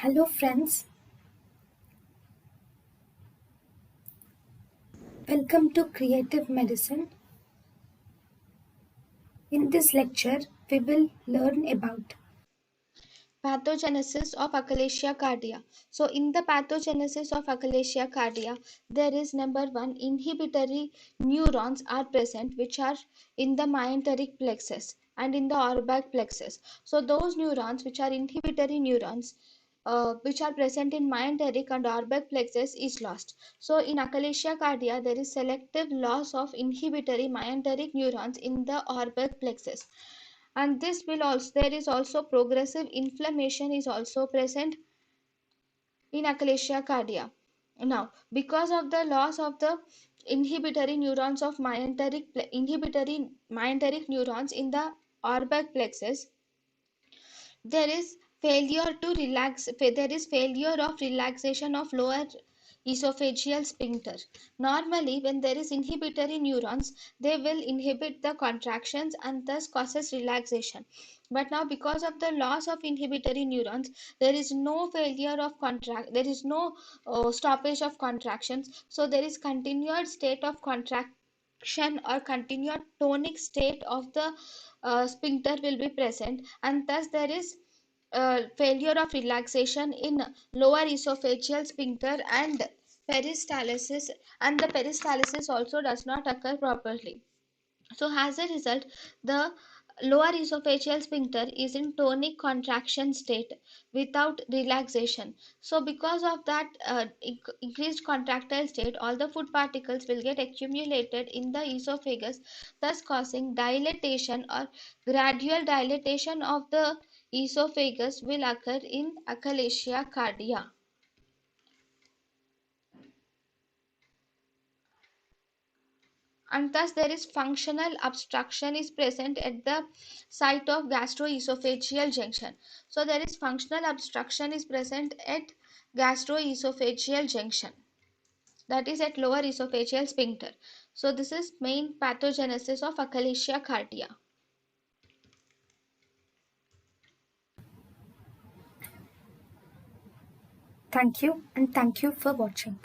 Hello friends, welcome to Creative Medicine. In this lecture, we will learn about Pathogenesis of Achalasia cardia. So, in the pathogenesis of Achalasia cardia, there is number one, inhibitory neurons are present, which are in the myenteric plexus and in the orbic plexus. So, those neurons which are inhibitory neurons, which are present in myenteric and orbic plexus is lost. So, in Achalasia cardia, there is selective loss of inhibitory myenteric neurons in the orbic plexus, and this will also, there is also progressive inflammation is also present in achalasia cardia. Now, because of the loss of the inhibitory myenteric neurons in the orbic plexus, there is there is failure of relaxation of lower esophageal sphincter. Normally, when there is inhibitory neurons, they will inhibit the contractions and thus causes relaxation. But now, because of the loss of inhibitory neurons, there is no failure of contract, there is no stoppage of contractions. So there is continued state of contraction or continued tonic state of the sphincter will be present, and thus there is failure of relaxation in lower esophageal sphincter and peristalsis, and the peristalsis also does not occur properly. So as a result, the lower esophageal sphincter is in tonic contraction state without relaxation. So because of that increased contractile state, all the food particles will get accumulated in the esophagus, thus causing dilatation or gradual dilatation of the esophagus will occur in achalasia cardia. And thus there is functional obstruction is present at the site of gastroesophageal junction. So there is functional obstruction is present at gastroesophageal junction, that is at lower esophageal sphincter. So this is main pathogenesis of achalasia cardia. thank you and thank you for watching.